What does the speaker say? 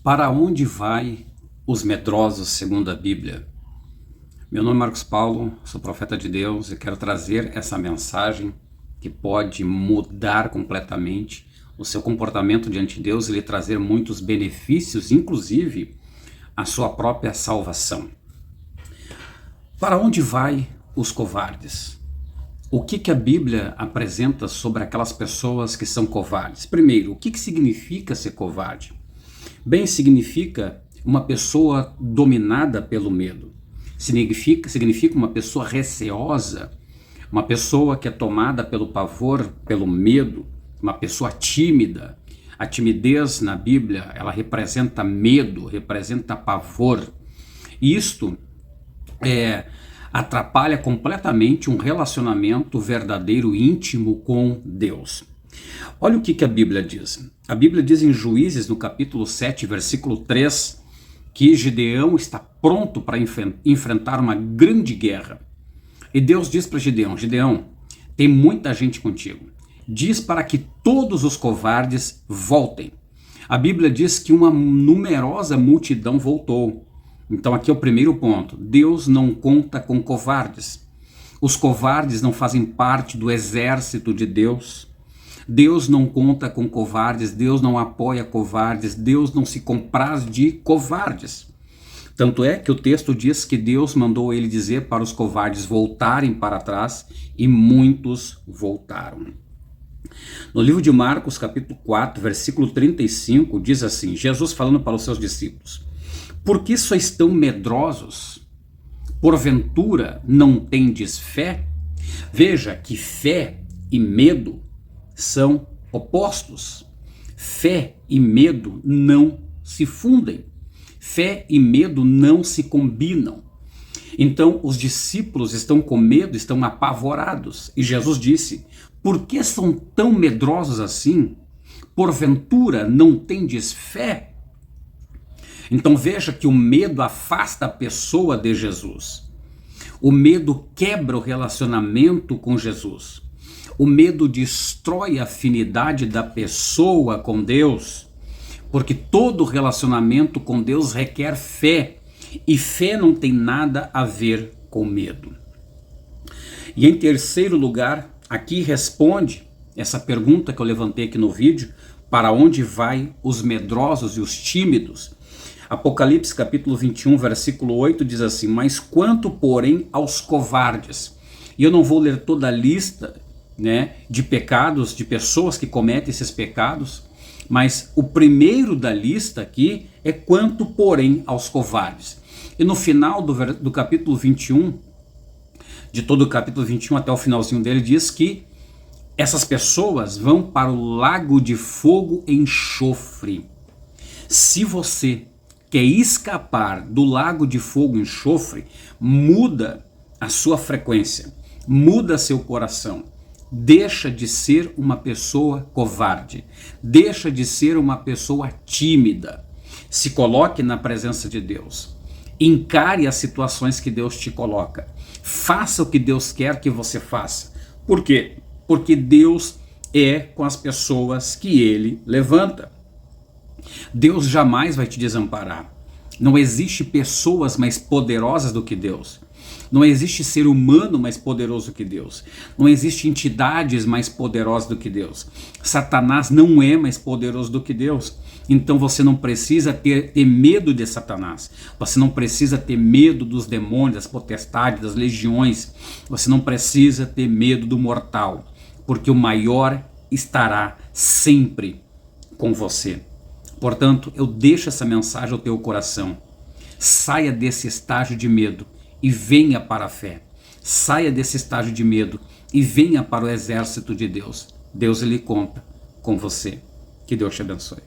Para onde vai os medrosos segundo a Bíblia? Meu nome é Marcos Paulo, sou profeta de Deus e quero trazer essa mensagem que pode mudar completamente o seu comportamento diante de Deus e lhe trazer muitos benefícios, inclusive a sua própria salvação. Para onde vai os covardes? O que a Bíblia apresenta sobre aquelas pessoas que são covardes? Primeiro, o que significa ser covarde? Bem, significa uma pessoa dominada pelo medo. Significa uma pessoa receosa, uma pessoa que é tomada pelo pavor, pelo medo, uma pessoa tímida. A timidez na Bíblia, ela representa medo, representa pavor. E isto atrapalha completamente um relacionamento verdadeiro, íntimo com Deus. Olha o que a Bíblia diz. A Bíblia diz em Juízes, no capítulo 7, versículo 3, que Gideão está pronto para enfrentar uma grande guerra. E Deus diz para Gideão: Gideão, tem muita gente contigo. Diz para que todos os covardes voltem. A Bíblia diz que uma numerosa multidão voltou. Então aqui é o primeiro ponto. Deus não conta com covardes. Os covardes não fazem parte do exército de Deus. Deus não conta com covardes, Deus não apoia covardes, Deus não se compraz de covardes. Tanto é que o texto diz que Deus mandou ele dizer para os covardes voltarem para trás, e muitos voltaram. No livro de Marcos, capítulo 4, versículo 35, diz assim, Jesus falando para os seus discípulos: por que sois tão medrosos? Porventura não tendes fé? Veja que fé e medo são opostos. Fé e medo não se fundem. Fé e medo não se combinam. Então os discípulos estão com medo, estão apavorados. E Jesus disse: por que são tão medrosos assim? Porventura não tendes fé? Então veja que o medo afasta a pessoa de Jesus. O medo quebra o relacionamento com Jesus. O medo destrói a afinidade da pessoa com Deus, porque todo relacionamento com Deus requer fé, e fé não tem nada a ver com medo. E em terceiro lugar, aqui responde essa pergunta que eu levantei aqui no vídeo: para onde vai os medrosos e os tímidos? Apocalipse capítulo 21, versículo 8 diz assim: mas quanto porém aos covardes? E eu não vou ler toda a lista de pecados, de pessoas que cometem esses pecados, mas o primeiro da lista aqui é quanto porém aos covardes. E no final do capítulo 21, de todo o capítulo 21 até o finalzinho dele, diz que essas pessoas vão para o lago de fogo e enxofre. Se você quer escapar do lago de fogo e enxofre, muda a sua frequência, muda seu coração. Deixa de ser uma pessoa covarde, deixa de ser uma pessoa tímida. Se coloque na presença de Deus, encare as situações que Deus te coloca, faça o que Deus quer que você faça. Por quê? Porque Deus é com as pessoas que Ele levanta. Deus jamais vai te desamparar. Não existe pessoas mais poderosas do que Deus. Não existe ser humano mais poderoso que Deus. Não existe entidades mais poderosas do que Deus. Satanás não é mais poderoso do que Deus. Então você não precisa ter medo de Satanás. Você não precisa ter medo dos demônios, das potestades, das legiões. Você não precisa ter medo do mortal, porque o maior estará sempre com você. Portanto, eu deixo essa mensagem ao teu coração. Saia desse estágio de medo e venha para a fé. Saia desse estágio de medo e venha para o exército de Deus. Deus, ele conta com você. Que Deus te abençoe.